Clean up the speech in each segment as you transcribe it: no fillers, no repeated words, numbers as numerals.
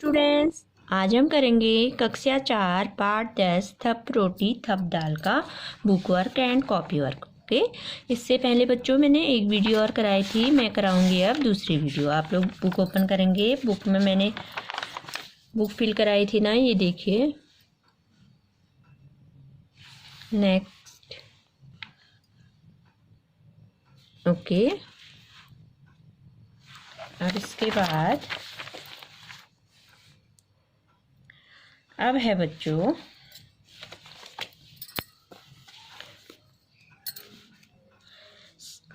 Students, आज हम करेंगे कक्षा 4 पाठ 10 थप रोटी थप दाल का book work and copy work. Okay, इससे पहले बच्चों मैंने एक वीडियो और कराई थी, मैं कराऊंगी अब दूसरी वीडियो। आप लोग बुक ओपन करेंगे। बुक में मैंने बुक फिल कराई थी ना, ये देखिए। Next, okay. और इसके बाद अब है बच्चों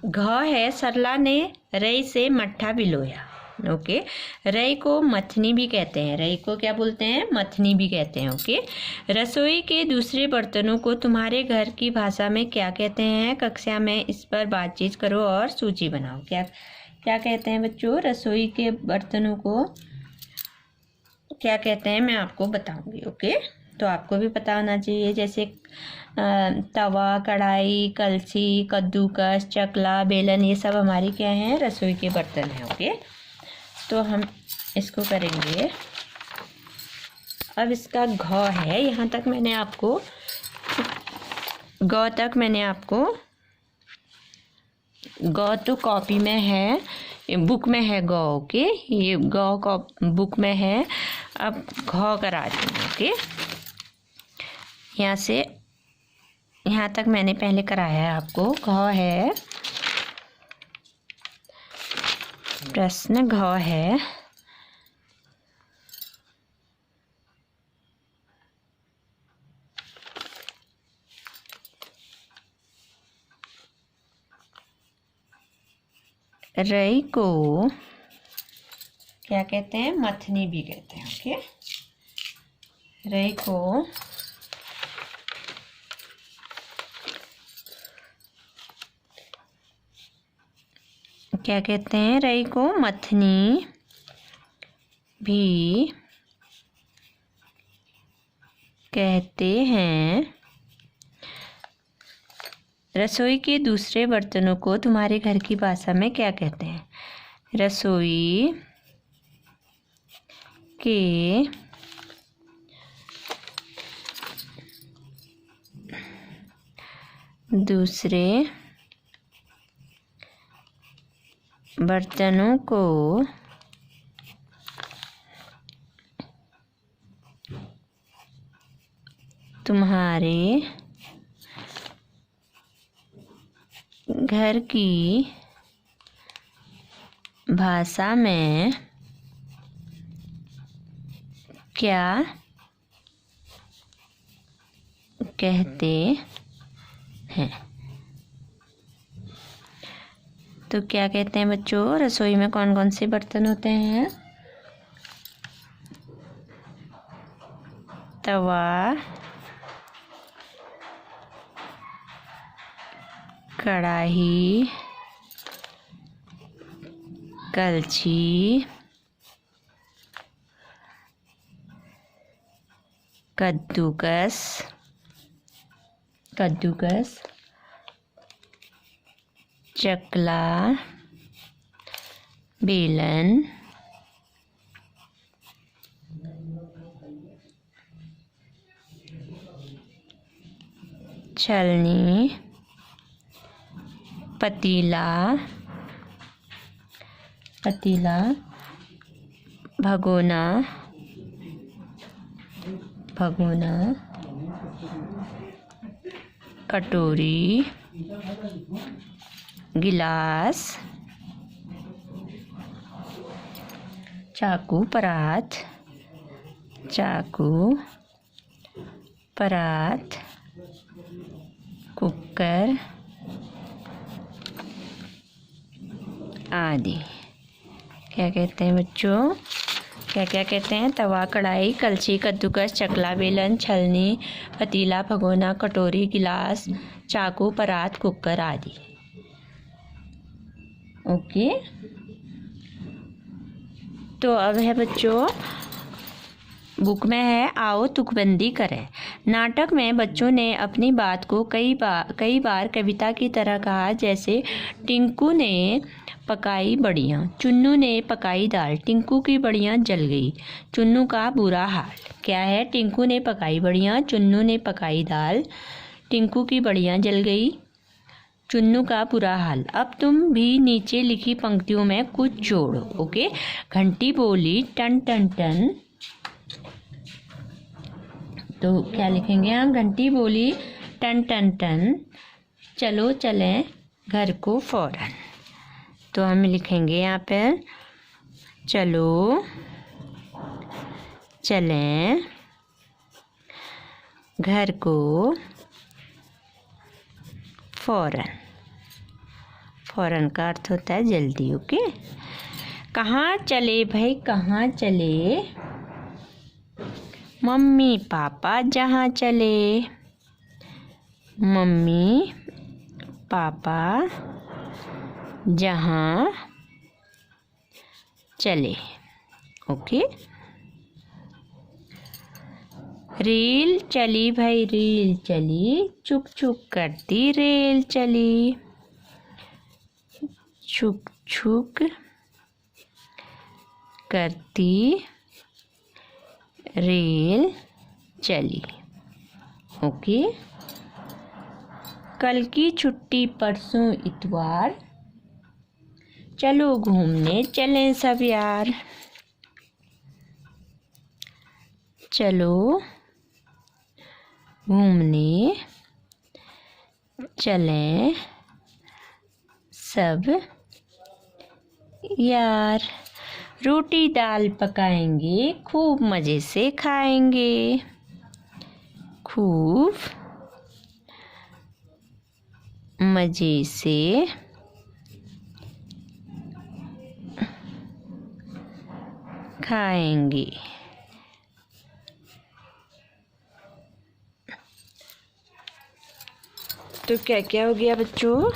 घ है सरला ने रई से मट्ठा भिगोया। ओके, रई को मथनी भी कहते हैं। रई को क्या बोलते हैं? मथनी भी कहते हैं। ओके, रसोई के दूसरे बर्तनों को तुम्हारे घर की भाषा में क्या कहते हैं? कक्षा में इस पर बातचीत करो और सूची बनाओ। क्या क्या कहते हैं बच्चों? रसोई के बर्तनों को क्या कहते हैं मैं आपको बताऊंगी। ओके, तो आपको भी पता होना चाहिए, जैसे तवा, कढ़ाई, कलछी, कद्दूकस, चकला, बेलन, ये सब हमारी क्या हैं? रसोई के बर्तन हैं। ओके, तो हम इसको करेंगे। अब इसका घ है, यहाँ तक मैंने आपको ग तक मैंने आपको ग तो कॉपी में है, बुक में है ग। ओके, ये ग बुक में है। अब घ करा देंगे। ओके, यहाँ से यहाँ तक मैंने पहले कराया है आपको। घ है, प्रश्न घ है। रई को क्या कहते हैं? मथनी भी कहते हैं। ओके, रई को क्या कहते हैं? रई को मथनी भी कहते हैं। रसोई के दूसरे बर्तनों को तुम्हारे घर की भाषा में क्या कहते हैं? रसोई के दूसरे बर्तनों को तुम्हारे घर की भाषा में क्या कहते हैं? तो क्या कहते हैं बच्चों? रसोई में कौन कौन से बर्तन होते हैं? तवा, कढ़ाई, कलछी, कद्दूकस, चकला, बेलन, छलनी, पतीला, भगोना, कटोरी, गिलास, चाकू, परात, कुकर आदि। क्या कहते हैं बच्चों? क्या क्या कहते हैं? तवा, कढ़ाई, कलछी, कद्दूकस, चकला, बेलन, छलनी, पतीला, भगोना, कटोरी, गिलास, चाकू, परात, कुकर आदि। ओके, तो अब है बच्चों बुक में है आओ तुकबंदी करें। नाटक में बच्चों ने अपनी बात को कई बार कविता की तरह कहा, जैसे टिंकू ने पकाई बड़ियाँ, चुन्नू ने पकाई दाल, टिंकू की बड़ियाँ जल गई, चुन्नू का बुरा हाल। क्या है? टिंकू ने पकाई बड़ियाँ, चुन्नू ने पकाई दाल, टिंकू की बड़ियाँ जल गई, चुन्नू का बुरा हाल। अब तुम भी नीचे लिखी पंक्तियों में कुछ जोड़ो। ओके। घंटी बोली टन टन टन, तो क्या लिखेंगे हम? घंटी बोली टन टन टन, चलो चलें घर को फौरन। तो हम लिखेंगे यहाँ पर चलो चलें घर को फौरन। फौरन का अर्थ होता है जल्दी। ओके। कहाँ चले भाई, कहाँ चले? मम्मी पापा जहाँ चले, मम्मी पापा जहाँ चले। ओके। रेल चली भाई, रेल चली, चुक चुक करती रेल चली, छुक छुक करती रेल चली। ओके। कल की छुट्टी परसों इतवार, चलो घूमने चलें सब यार, चलो घूमने चलें सब यार, रोटी दाल पकाएंगे, खूब मज़े से खाएंगे, खूब मज़े से खाएंगे। तो क्या क्या हो गया बच्चों?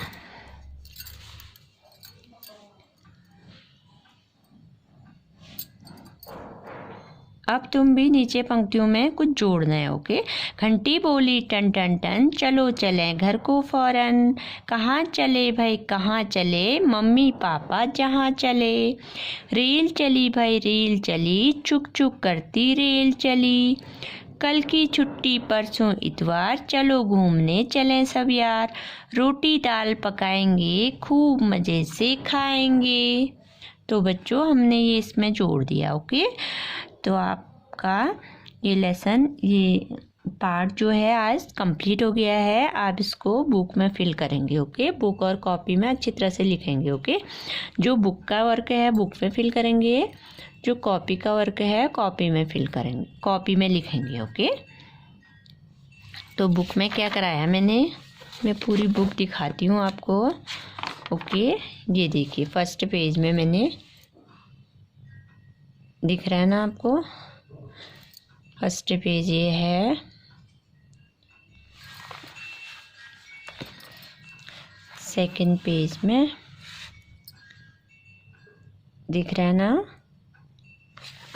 अब तुम भी नीचे पंक्तियों में कुछ जोड़ना है। ओके। घंटी बोली टन टन टन, चलो चलें घर को फौरन। कहाँ चले भाई, कहाँ चले? मम्मी पापा जहाँ चले। रेल चली भाई, रेल चली, चुक चुक करती रेल चली। कल की छुट्टी परसों इतवार, चलो घूमने चलें सब यार, रोटी दाल पकाएंगे, खूब मज़े से खाएंगे। तो बच्चों हमने ये इसमें जोड़ दिया। ओके। तो आपका ये लेसन, ये पार्ट जो है आज कंप्लीट हो गया है। आप इसको बुक में फिल करेंगे। ओके। बुक और कॉपी में अच्छी तरह से लिखेंगे। ओके। जो बुक का वर्क है बुक में फिल करेंगे, जो कॉपी का वर्क है कॉपी में फिल करेंगे, कॉपी में लिखेंगे। ओके। तो बुक में क्या कराया मैं पूरी बुक दिखाती हूँ आपको। ओके। ये देखिए फर्स्ट पेज में मैंने, दिख रहा है ना आपको? फर्स्ट पेज ये है, सेकंड पेज में दिख रहा है ना?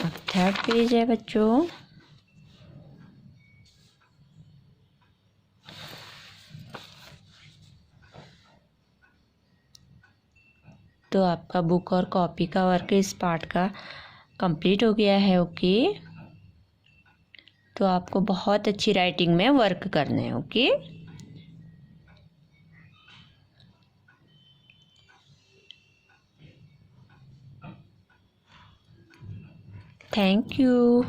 अब थर्ड पेज है बच्चों। तो आपका बुक और कॉपी का वर्क इस पार्ट का कंप्लीट हो गया है। ओके। तो आपको बहुत अच्छी राइटिंग में वर्क करना है। ओके। Thank you.